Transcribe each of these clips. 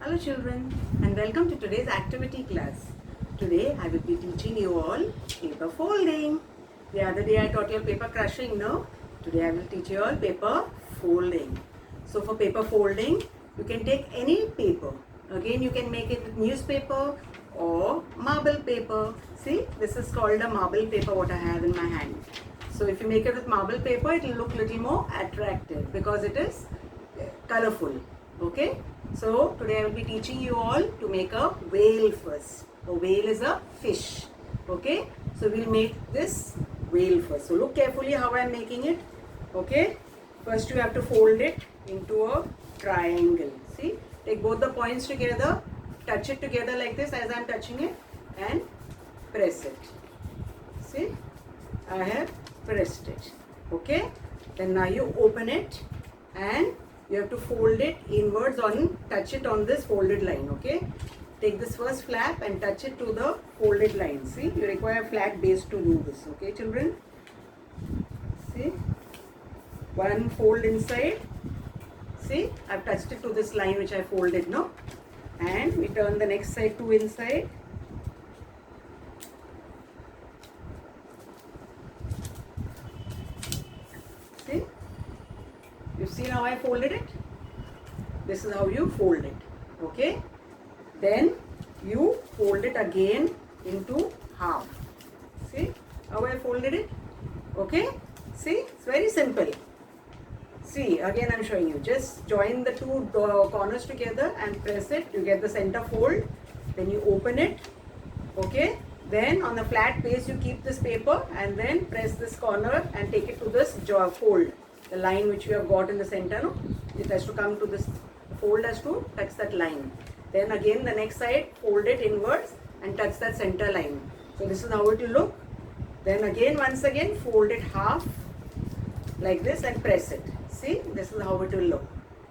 Hello children and welcome to today's activity class. Today I will be teaching you all paper folding. The other day I taught you all paper crushing, no? Today I will teach you all paper folding. So for paper folding, you can take any paper. Again, you can make it with newspaper or marble paper. See, this is called a marble paper what I have in my hand. So if you make it with marble paper, it will look little more attractive because it is colorful. Okay, so today I will be teaching you all to make a whale first. A whale is a fish. Okay, so we'll make this whale first. So look carefully how I am making it. Okay, first you have to fold it into a triangle. See, take both the points together, touch it together like this as I am touching it, and press it. See, I have pressed it. Okay, then now you open it and you have to fold it inwards touch it on this folded line. Okay, take this first flap and touch it to the folded line. See, you require a flat base to do this. Okay children, see, one fold inside. See, I've touched it to this line which I folded now, and we turn the next side to inside. See, you've seen how I folded it? This is how you fold it. Okay, then you fold it again into half. See how I folded it? Okay, see, it's very simple. See, again I'm showing you. Just join the two corners together and press it. You get the center fold. Then you open it. Okay, then on the flat base you keep this paper and then press this corner and take it to this fold. The line which you have got in the center, no? It has to come to this fold, has to touch that line. Then again the next side, fold it inwards and touch that center line. So this is how it will look. Then again, once again, fold it half like this and press it. See, this is how it will look.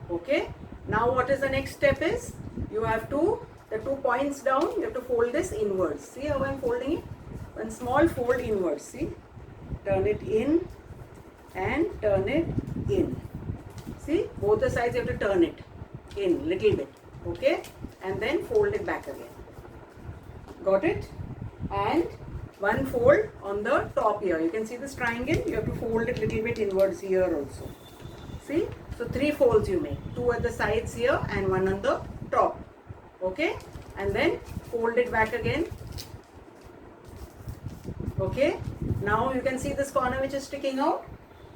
Okay. Now what is the next step is, you have to, the 2 points down, you have to fold this inwards. See how I am folding it? One small fold inwards. See, turn it in and turn it in. See, both the sides you have to turn it in little bit. Okay, and then fold it back again. Got it? And one fold on the top here. You can see this triangle. You have to fold it little bit inwards here also. See, so 3 folds you make. 2 at the sides here and 1 on the top. Okay, and then fold it back again. Okay, now you can see this corner which is sticking out.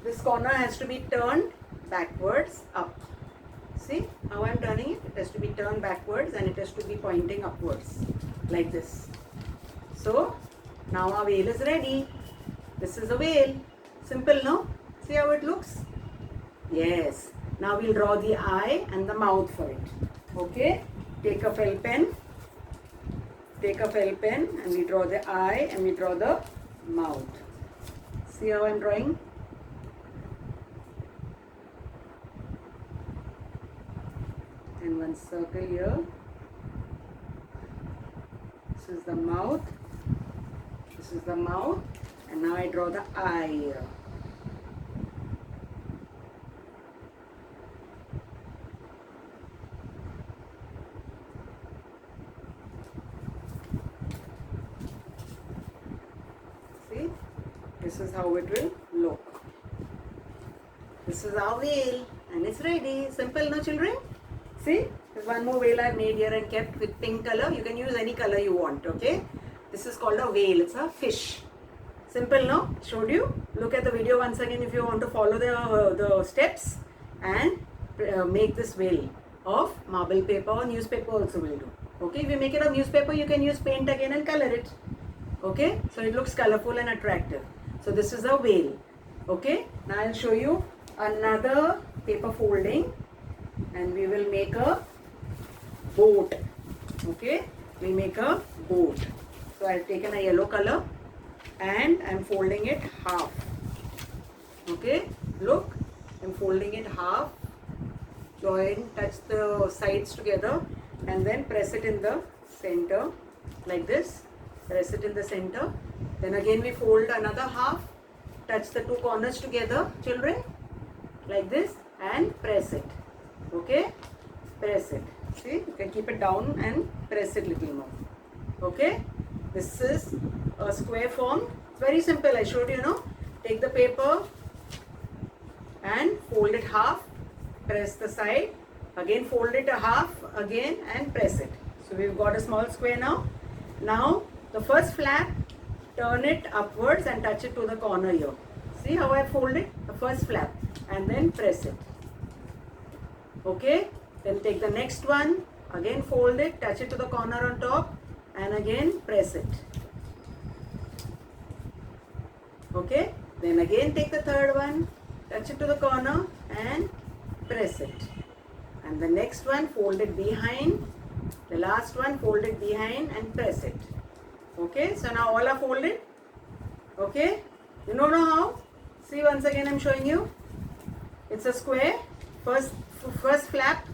This corner has to be turned backwards up. See how I am turning it? It has to be turned backwards and it has to be pointing upwards like this. So now our whale is ready. This is a whale. Simple, no? See how it looks? Yes. Now we'll draw the eye and the mouth for it. Okay. Take a felt pen. Take a felt pen and we draw the eye and we draw the mouth. See how I'm drawing? And one circle here. This is the mouth. This is the mouth. And now I draw the eye here. See? This is how it will look. This is our whale and it's ready. Simple, no children? See, there's one more whale I've made here and kept with pink color. You can use any color you want, okay? This is called a whale. It's a fish. Simple, no? Showed you. Look at the video once again if you want to follow the steps and make this whale of marble paper or newspaper also will do. Okay, if you make it of newspaper, you can use paint again and color it. Okay, so it looks colorful and attractive. So this is a whale. Okay, now I'll show you another paper folding. And we will make a boat. Okay, we make a boat. So I've taken a yellow color and I'm folding it half. Okay, look, I'm folding it half. Join, touch the sides together and then press it in the center like this. Press it in the center. Then again we fold another half. Touch the 2 corners together, children, like this, and press it. Okay, press it. See, you can keep it down and press it little more. Okay, this is a square form. It's very simple. I showed you, no? Take the paper and fold it half, press the side, again fold it a half again and press it. So we've got a small square now. Now the first flap, turn it upwards and touch it to the corner here. See how I fold it? The first flap and then press it. Okay, then take the next one, again fold it, touch it to the corner on top and again press it. Okay, then again take the third one, touch it to the corner and press it. And the next one, fold it behind. The last one, fold it behind and press it. Okay, so now all are folded. Okay, you don't know how? See, once again I'm showing you. It's a square. First flap,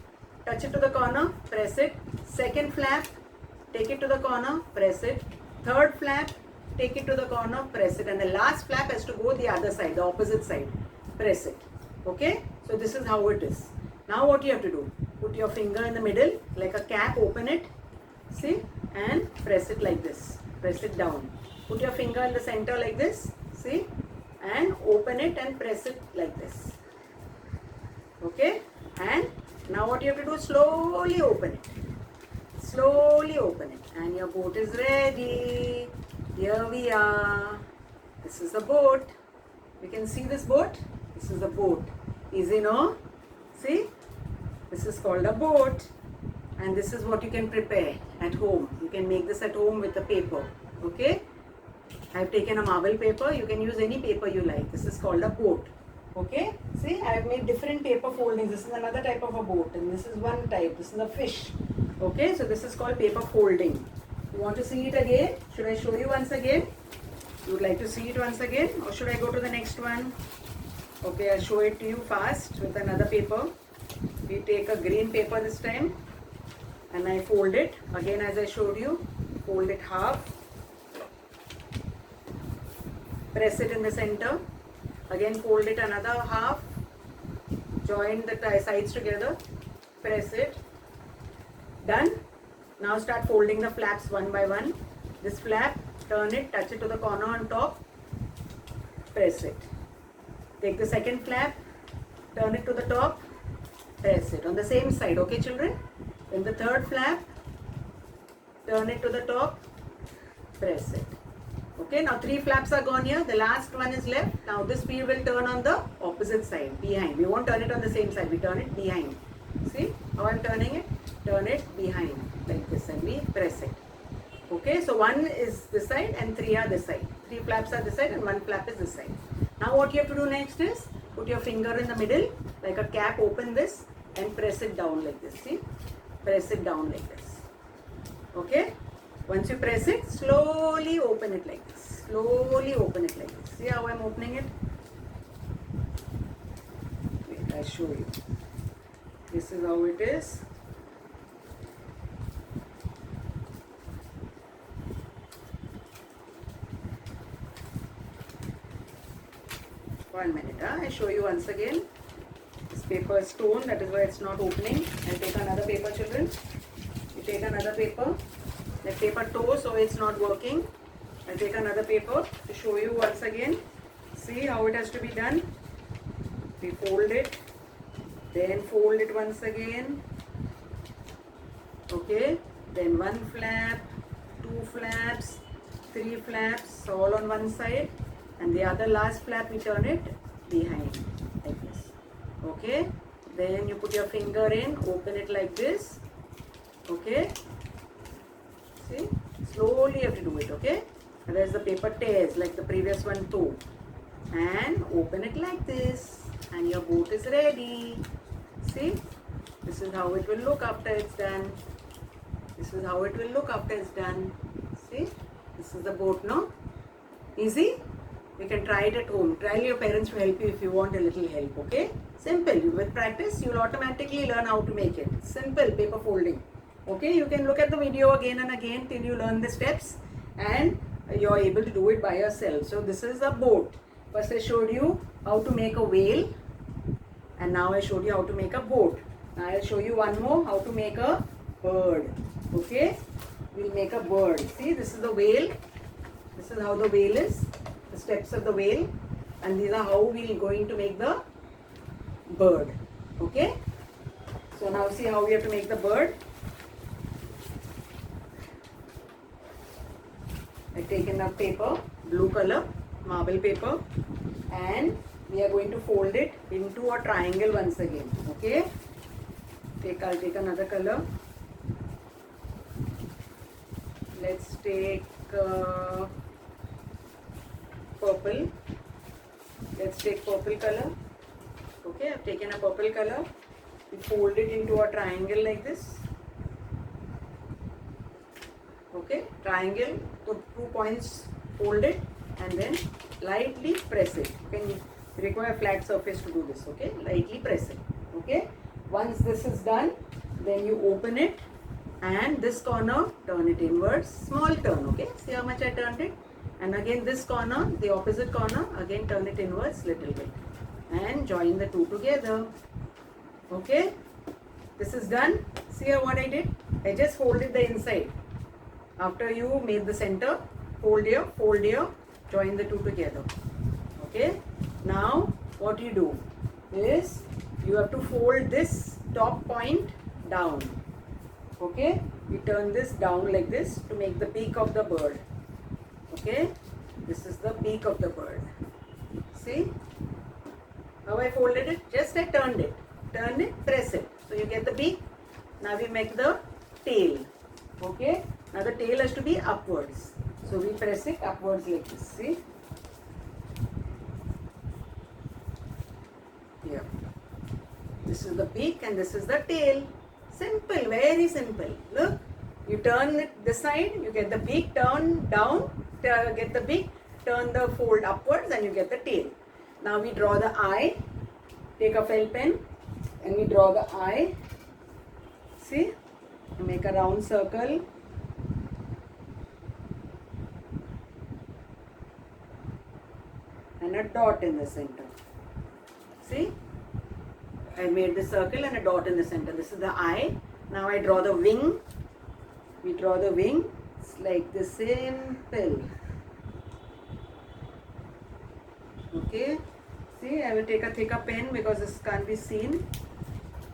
touch it to the corner, press it. Second flap, take it to the corner, press it. Third flap, take it to the corner, press it. And the last flap has to go the other side, the opposite side. Press it. Okay, so this is how it is. Now what you have to do? Put your finger in the middle like a cap, open it. See, and press it like this. Press it down. Put your finger in the center like this. See, and open it and press it like this. Okay, and now what you have to do? Slowly open it. Slowly open it. And your boat is ready. Here we are. This is the boat. You can see this boat? This is the boat. Easy, no? See? This is called a boat. And this is what you can prepare at home. You can make this at home with the paper. Okay? I have taken a marble paper. You can use any paper you like. This is called a boat. Okay? See, I have made different paper foldings. This is another type of a boat. And this is one type. This is a fish. Okay? So this is called paper folding. You want to see it again? Should I show you once again? You would like to see it once again? Or should I go to the next one? Okay, I'll show it to you fast with another paper. We take a green paper this time. And I fold it. Again, as I showed you. Fold it half. Press it in the center. Again, fold it another half. Join the sides together. Press it. Done. Now start folding the flaps one by one. This flap, turn it, touch it to the corner on top. Press it. Take the second flap, turn it to the top. Press it on the same side. Okay, children? Then the third flap, turn it to the top. Press it. Okay, now 3 flaps are gone here. The last one is left. Now this wheel will turn on the opposite side, behind. We won't turn it on the same side. We turn it behind. See how I'm turning it? Turn it behind like this and we press it. Okay, so 1 is this side and 3 are this side. 3 flaps are this side and 1 flap is this side. Now what you have to do next is put your finger in the middle like a cap, open this and press it down like this. See? Press it down like this. Okay? Once you press it, slowly open it like this. Slowly open it like this. See how I'm opening it? Wait, I'll show you. This is how it is. One minute, I'll show you once again. This paper is torn, that is why it's not opening. I'll take another paper, children. You take another paper. The paper tore, so it's not working. I'll take another paper to show you once again. See how it has to be done. We fold it, then fold it once again. Okay, then 1 flap, 2 flaps, 3 flaps, all on one side. And the other last flap, we turn it behind like this. Okay, then you put your finger in, open it like this. Okay, see, slowly you have to do it. Okay, otherwise the paper tears like the previous one too. And open it like this and your boat is ready. See, this is how it will look after it's done. This is how it will look after it's done. See, this is the boat, no? Easy? You can try it at home. Try your parents to help you if you want a little help, okay? Simple. With practice, you'll automatically learn how to make it. Simple paper folding. Okay, you can look at the video again and again till you learn the steps and you're able to do it by yourself. So this is a boat. First I showed you how to make a whale and now I showed you how to make a boat. Now I'll show you one more how to make a bird. Okay, we'll make a bird. See, this is the whale. This is how the whale is. The steps of the whale, and these are how we're going to make the bird. Okay. So now see how we have to make the bird. I've taken a paper, blue color, marble paper, and we are going to fold it into a triangle once again. Okay. I'll take another color. Let's take purple. Let's take purple color. Okay, I've taken a purple color. We fold it into a triangle like this. Okay, triangle, so 2 points fold it and then lightly press it. You require a flat surface to do this. Okay, lightly press it. Okay, once this is done, then you open it and this corner, turn it inwards, small turn. Okay, see how much I turned it, and again this corner, the opposite corner, again turn it inwards little bit and join the two together. Okay, this is done. See here what I did? I just folded the inside. After you made the center, fold here, join the two together. Okay, now what you do is you have to fold this top point down. Okay, you turn this down like this to make the beak of the bird. Okay, this is the beak of the bird. See how I folded it? Just I turned it. Turn it, press it. So you get the beak. Now we make the tail. Okay, now the tail has to be upwards. So we press it upwards like this. See? Here. This is the beak and this is the tail. Simple, very simple. Look, you turn it this side, you get the beak, turn down, get the beak, turn the fold upwards and you get the tail. Now we draw the eye. Take a felt pen and we draw the eye. See? Make a round circle. And a dot in the center. See? I made the circle and a dot in the center. This is the eye. Now I draw the wing. We draw the wing. It's like this, simple. Okay. See, I will take a thicker pen because this can't be seen.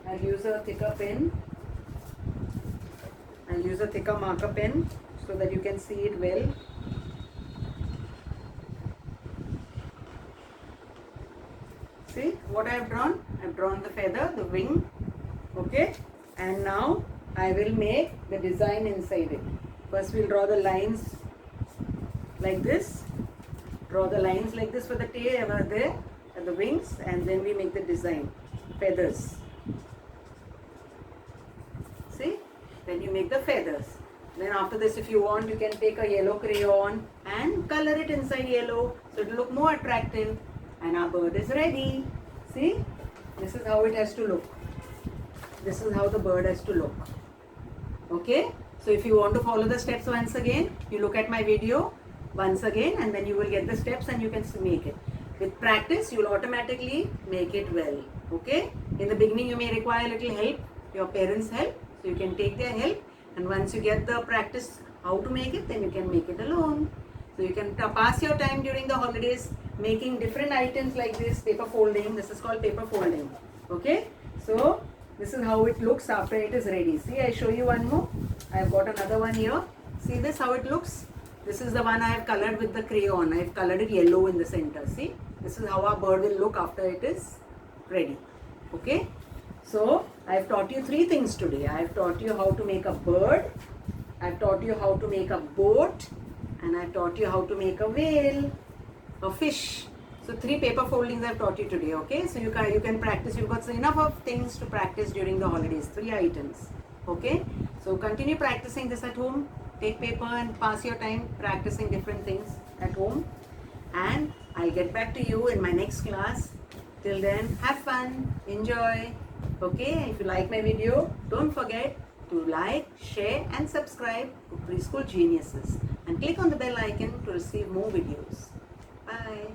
I'll use a thicker pen. I'll use a thicker marker pen so that you can see it well. See what I have drawn? I have drawn the feather, the wing. Okay. And now I will make the design inside it. First we'll draw the lines like this. Draw the lines like this for the tail over there and the wings, and then we make the design. Feathers. See? Then you make the feathers. Then after this, if you want, you can take a yellow crayon and color it inside yellow so it will look more attractive. And our bird is ready. See? This is how it has to look. This is how the bird has to look. Okay? So if you want to follow the steps once again, you look at my video once again and then you will get the steps and you can make it. With practice, you will automatically make it well. Okay? In the beginning, you may require a little help, your parents' help. So you can take their help, and once you get the practice how to make it, then you can make it alone. So you can pass your time during the holidays making different items like this, paper folding. This is called paper folding. Okay? So this is how it looks after it is ready. See, I show you one more. I have got another one here. See this how it looks? This is the one I have colored with the crayon. I have colored it yellow in the center. See? This is how our bird will look after it is ready. Okay? So I have taught you 3 things today. I have taught you how to make a bird. I have taught you how to make a boat. And I have taught you how to make a whale, a fish. So 3 paper foldings I have taught you today. Okay? So you can practice. You've got enough of things to practice during the holidays. 3 items. Okay? So continue practicing this at home. Take paper and pass your time practicing different things at home. And I'll get back to you in my next class. Till then, have fun, enjoy. Okay, if you like my video, don't forget to like, share and subscribe to Preschool Geniuses. And click on the bell icon to receive more videos. Bye.